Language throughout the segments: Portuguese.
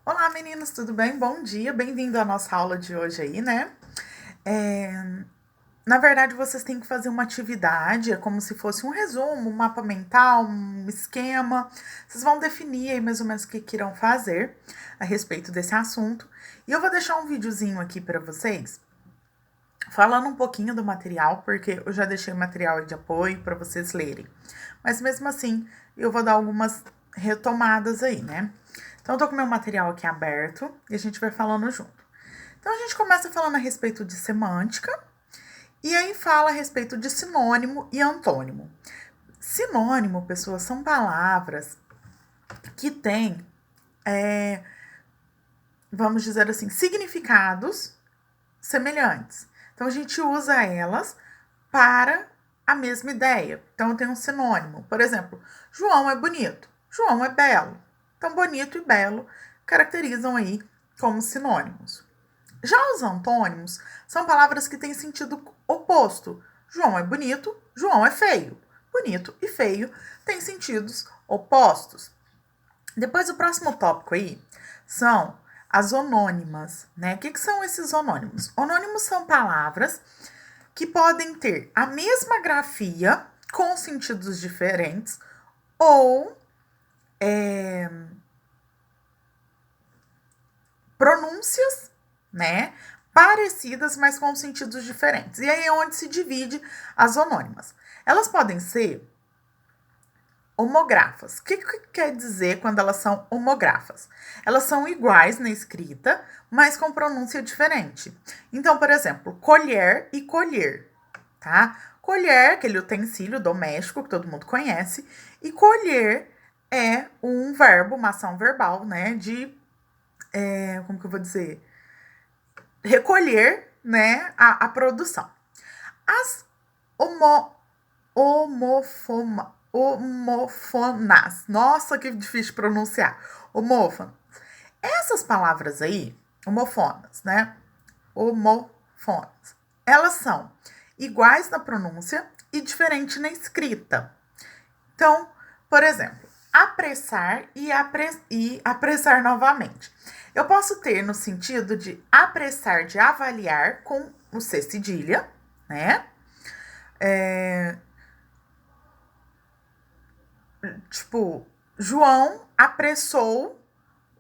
Olá, meninas, tudo bem? Bom dia, bem-vindo à nossa aula de hoje aí, né? É, Na verdade, vocês têm que fazer uma atividade, é como se fosse um resumo, um mapa mental, um esquema. Vocês vão definir aí mais ou menos o que irão fazer a respeito desse assunto. E eu vou deixar um videozinho aqui para vocês, falando um pouquinho do material, porque eu já deixei o material aí de apoio para vocês lerem. Mas mesmo assim, eu vou dar algumas retomadas aí, né? Então, eu tô com meu material aqui aberto e a gente vai falando junto. Então, a gente começa falando a respeito de semântica e aí fala a respeito de sinônimo e antônimo. Sinônimo, pessoas, são palavras que têm, vamos dizer assim, significados semelhantes. Então, a gente usa elas para a mesma ideia. Então, tem um sinônimo. Por exemplo, João é bonito, João é belo. Então, bonito e belo caracterizam aí como sinônimos. Já os antônimos são palavras que têm sentido oposto. João é bonito, João é feio. Bonito e feio têm sentidos opostos. Depois, o próximo tópico aí são as onônimas, né? O que são esses onônimos? Onônimos são palavras que podem ter a mesma grafia com sentidos diferentes ou pronúncias, né? Parecidas, mas com sentidos diferentes. E aí é onde se divide as onônimas. Elas podem ser homografas. O que quer dizer quando elas são homografas? Elas são iguais na escrita, mas com pronúncia diferente. Então, por exemplo, colher e colher, tá? Colher, aquele utensílio doméstico que todo mundo conhece, e colher é um verbo, uma ação verbal, né? Como que eu vou dizer? Recolher, né? A produção. As homo, homofonas. Nossa, que difícil pronunciar. Homófonas. Essas palavras aí, homofonas, né? Homofonas. Elas são iguais na pronúncia e diferentes na escrita. Então, por exemplo, apressar e apressar novamente. Eu posso ter no sentido de apressar, de avaliar com o C cedilha, né? Tipo, João apressou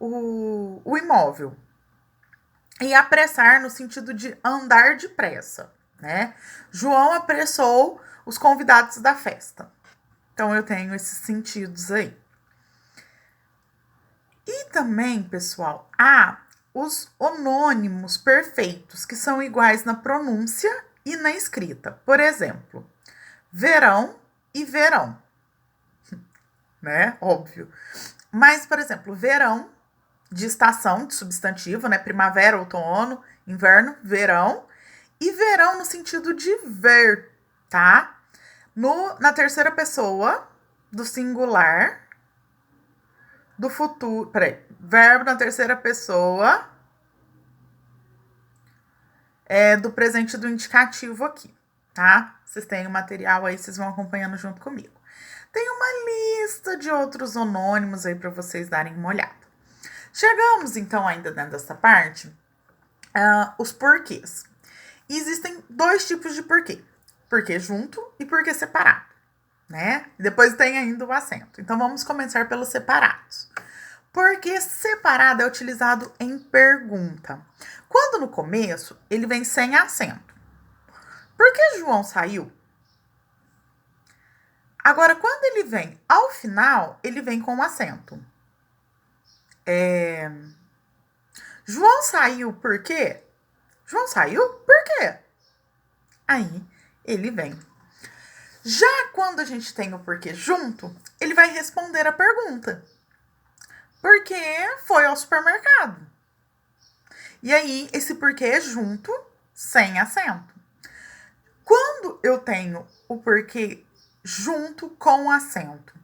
o imóvel. E apressar no sentido de andar depressa, né? João apressou os convidados da festa. Então, eu tenho esses sentidos aí. E também, pessoal, há os onônimos perfeitos, que são iguais na pronúncia e na escrita. Por exemplo, verão e verão, né? Óbvio. Mas, por exemplo, verão de estação, de substantivo, né? Primavera, outono, inverno, verão. E verão no sentido de ver, tá? Na terceira pessoa do singular do futuro. Peraí. Verbo na terceira pessoa do presente do indicativo aqui, tá? Vocês têm o material aí, vocês vão acompanhando junto comigo. Tem uma lista de outros onônimos aí para vocês darem uma olhada. Chegamos então ainda dentro dessa parte, os porquês. E existem dois tipos de porquê: porquê junto e porquê separado, né? Depois tem ainda o acento. Então vamos começar pelos separados. Porque separado é utilizado em pergunta. Quando no começo ele vem sem acento. Por que João saiu? Agora, quando ele vem ao final, ele vem com acento. João saiu por quê? João saiu por quê? Aí ele vem. Já quando a gente tem o porquê junto, ele vai responder a pergunta. Porque foi ao supermercado. E aí, esse porquê é junto, sem acento. Quando eu tenho o porquê junto com acento,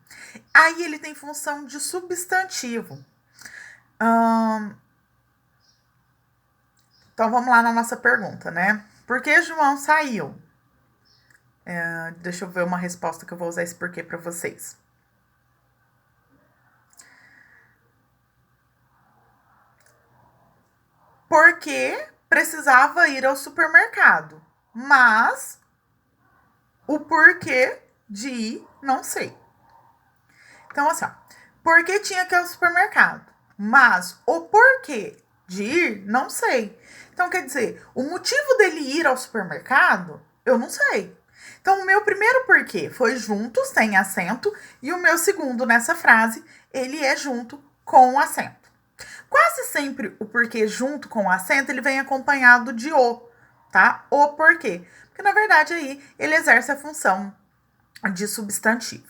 aí ele tem função de substantivo. Então vamos lá na nossa pergunta, né? Por que João saiu? Deixa eu ver uma resposta que eu vou usar esse porquê para vocês. porque precisava ir ao supermercado, mas o porquê de ir, não sei. Então, assim, ó, porque tinha que ir ao supermercado, mas o porquê de ir, não sei. Então, quer dizer, o motivo dele ir ao supermercado, eu não sei. Então, o meu primeiro porquê foi junto, sem acento, e o meu segundo nessa frase, ele é junto com acento. Quase sempre o porquê junto com o acento, ele vem acompanhado de o, tá? O porquê. Porque, na verdade, aí, ele exerce a função de substantivo.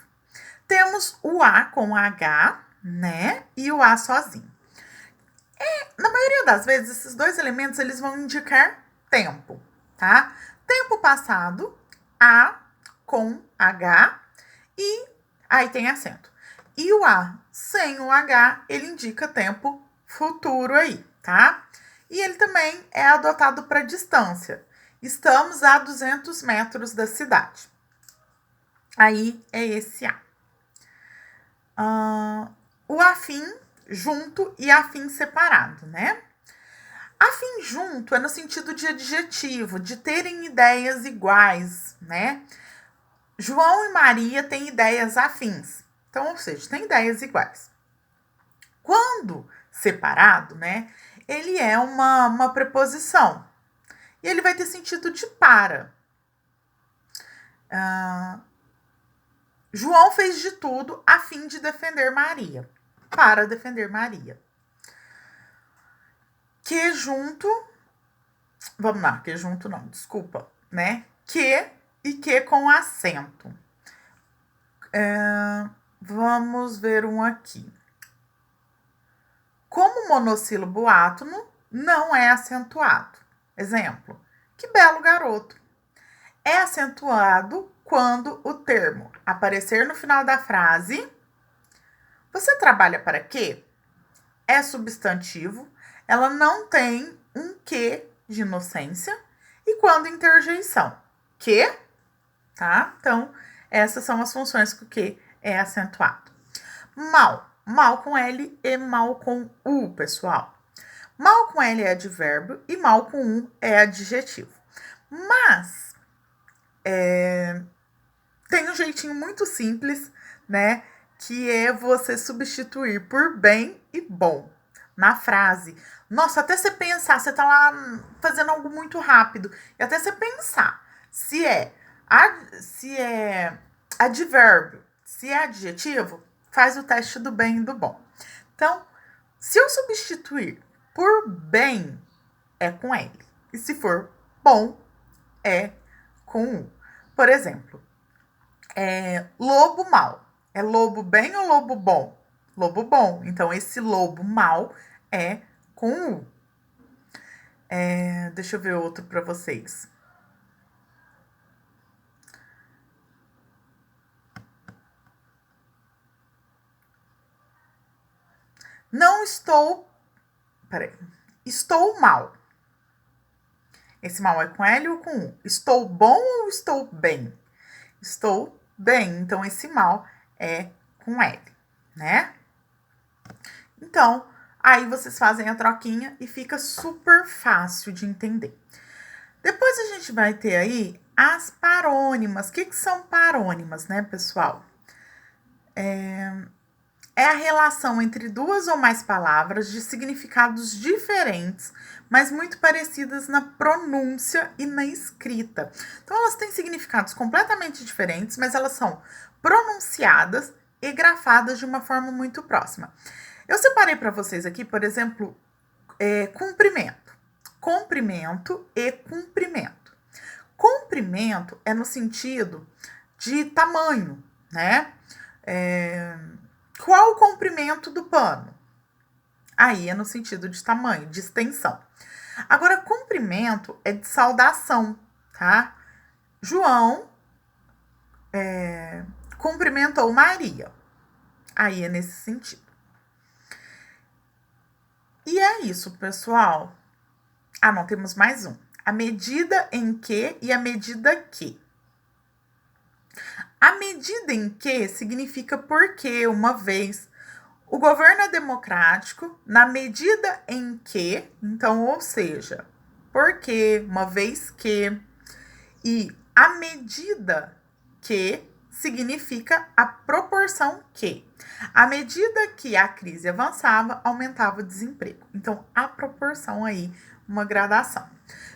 Temos o A com H, né? E o A sozinho. Na maioria das vezes, esses dois elementos, eles vão indicar tempo, tá? Tempo passado, A com H, e aí tem acento. E o A sem o H, ele indica tempo futuro aí, tá? E ele também é adotado para distância. Estamos a 200 metros da cidade. Aí é esse A. O afim junto e afim separado, né? Afim junto é no sentido de adjetivo, de terem ideias iguais, né? João e Maria têm ideias afins. Então, ou seja, têm ideias iguais. Quando separado, né? Ele é uma preposição. E ele vai ter sentido de para. João fez de tudo a fim de defender Maria. Para defender Maria. Que junto. Vamos lá, que junto não, desculpa, né? Que e que com acento. Vamos ver um aqui. Como monossílabo átono não é acentuado. Exemplo, que belo garoto. É acentuado quando o termo aparecer no final da frase. Você trabalha para quê? É substantivo, ela não tem um que de inocência. E quando interjeição, que, tá? Então, essas são as funções que o que é acentuado. Mal, mal com L e mal com U, pessoal. Mal com L é advérbio e mal com U é adjetivo. Mas, tem um jeitinho muito simples, né? Que é você substituir por bem e bom na frase. Nossa, até você pensar, você tá lá fazendo algo muito rápido, e até você pensar se é advérbio, se é adjetivo, faz o teste do bem e do bom. Então, se eu substituir por bem, é com L. E se for bom, é com U. Por exemplo, lobo mau. É lobo bem ou lobo bom? Lobo bom. Então, esse lobo mau é com U. Deixa eu ver outro para vocês. Não estou... Peraí. Estou mal. Esse mal é com L ou com U? Estou bom ou estou bem? Estou bem. Então, esse mal é com L, né? Então, aí vocês fazem a troquinha e fica super fácil de entender. Depois a gente vai ter aí as parônimas. O que são parônimas, né, pessoal? É a relação entre duas ou mais palavras de significados diferentes, mas muito parecidas na pronúncia e na escrita. Então, elas têm significados completamente diferentes, mas elas são pronunciadas e grafadas de uma forma muito próxima. Eu separei para vocês aqui, por exemplo, cumprimento. Comprimento e cumprimento. Comprimento é no sentido de tamanho, né? Qual o comprimento do pano? Aí é no sentido de tamanho, de extensão. Agora, cumprimento é de saudação, tá? João cumprimentou Maria. Aí é nesse sentido. E é isso, pessoal. Não, temos mais um. A medida em que e a medida que. A medida em que significa porque, uma vez, O governo é democrático na medida em que, então, ou seja, porque, uma vez que, e a medida que significa a proporção que. À medida que a crise avançava, aumentava o desemprego. Então, a proporção aí, uma gradação.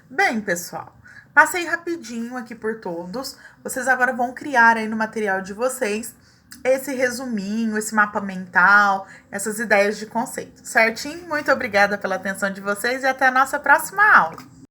Bem, pessoal, passei rapidinho aqui por todos. Vocês agora vão criar aí no material de vocês esse resuminho, esse mapa mental, essas ideias de conceito, certinho? Muito obrigada pela atenção de vocês e até a nossa próxima aula.